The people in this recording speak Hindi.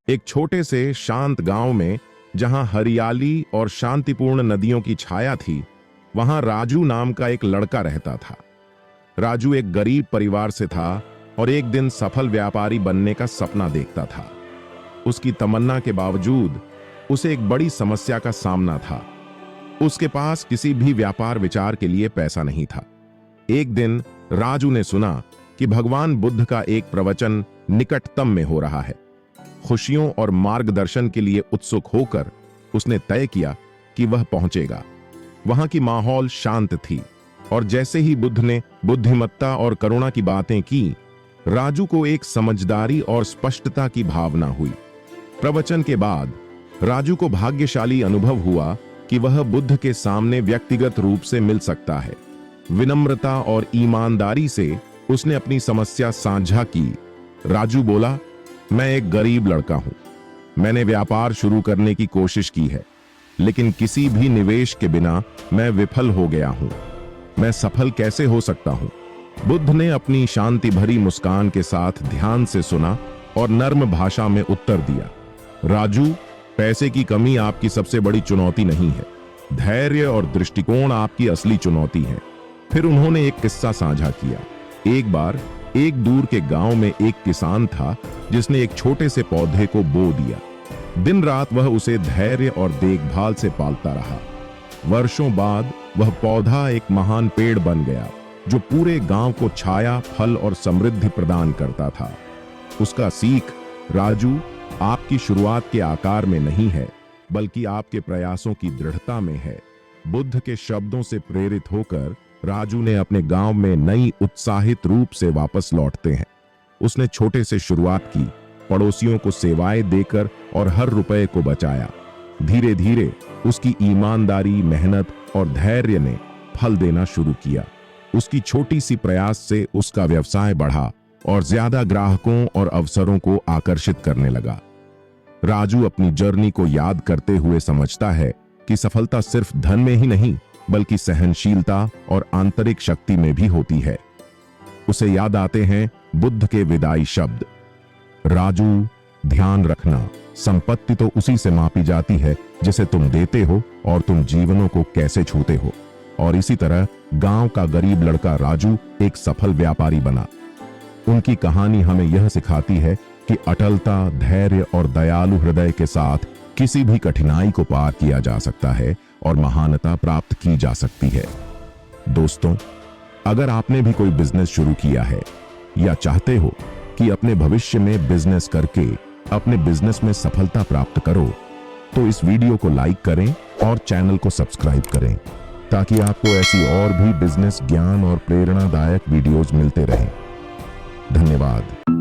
एक छोटे से शांत गांव में जहां हरियाली और शांतिपूर्ण नदियों की छाया थी, वहां राजू नाम का एक लड़का रहता था। राजू एक गरीब परिवार से था और एक दिन सफल व्यापारी बनने का सपना देखता था। उसकी तमन्ना के बावजूद उसे एक बड़ी समस्या का सामना था। उसके पास किसी भी व्यापार विचार के लिए पैसा नहीं था। एक दिन राजू ने सुना कि भगवान बुद्ध का एक प्रवचन निकटतम में हो रहा है। खुशियों और मार्गदर्शन के लिए उत्सुक होकर उसने तय किया कि वह पहुंचेगा। वहां की माहौल शांत थी और जैसे ही बुद्ध ने बुद्धिमत्ता और करुणा की बातें की, राजू को एक समझदारी और स्पष्टता की भावना हुई। प्रवचन के बाद राजू को भाग्यशाली अनुभव हुआ कि वह बुद्ध के सामने व्यक्तिगत रूप से मिल सकता है। विनम्रता और ईमानदारी से उसने अपनी समस्या साझा की। राजू बोला, मैं एक गरीब लड़का हूं। मैंने व्यापार शुरू करने की कोशिश की है, लेकिन किसी भी निवेश के बिना मैं विफल हो गया हूं। मैं सफल कैसे हो सकता हूं? बुद्ध ने अपनी शांति भरी मुस्कान के साथ ध्यान से सुना और नर्म भाषा में उत्तर दिया, राजू, पैसे की कमी आपकी सबसे बड़ी चुनौती नहीं है। धैर्य और दृष्टिकोण आपकी असली चुनौती है। फिर उन्होंने एक किस्सा साझा किया। एक बार एक दूर के गांव में एक किसान था जिसने एक छोटे से पौधे को बो दिया। दिन रात वह उसे धैर्य और देखभाल से पालता रहा। वर्षों बाद वह पौधा एक महान पेड़ बन गया जो पूरे गांव को छाया, फल और समृद्धि प्रदान करता था। उसका सीख, राजू, आपकी शुरुआत के आकार में नहीं है, बल्कि आपके प्रयासों की दृढ़ता में है। बुद्ध के शब्दों से प्रेरित होकर राजू ने अपने गांव में नई उत्साहित रूप से वापस लौटते हैं। उसने छोटे से शुरुआत की, पड़ोसियों को सेवाएं देकर और हर रुपए को बचाया। धीरे धीरे उसकी ईमानदारी, मेहनत और धैर्य ने फल देना शुरू किया। उसकी छोटी सी प्रयास से उसका व्यवसाय बढ़ा और ज्यादा ग्राहकों और अवसरों को आकर्षित करने लगा। राजू अपनी जर्नी को याद करते हुए समझता है कि सफलता सिर्फ धन में ही नहीं, बल्कि सहनशीलता और आंतरिक शक्ति में भी होती है। उसे याद आते हैं बुद्ध के विदाई शब्द, राजू, ध्यान रखना, संपत्ति तो उसी से मापी जाती है जिसे तुम देते हो और तुम जीवनों को कैसे छूते हो। और इसी तरह गांव का गरीब लड़का राजू एक सफल व्यापारी बना। उनकी कहानी हमें यह सिखाती है कि अटलता, धैर्य और दयालु हृदय के साथ किसी भी कठिनाई को पार किया जा सकता है और महानता प्राप्त की जा सकती है। दोस्तों, अगर आपने भी कोई बिजनेस शुरू किया है या चाहते हो कि अपने भविष्य में बिजनेस करके अपने बिजनेस में सफलता प्राप्त करो, तो इस वीडियो को लाइक करें और चैनल को सब्सक्राइब करें, ताकि आपको ऐसी और भी बिजनेस ज्ञान और प्रेरणादायक वीडियोज मिलते रहें। धन्यवाद।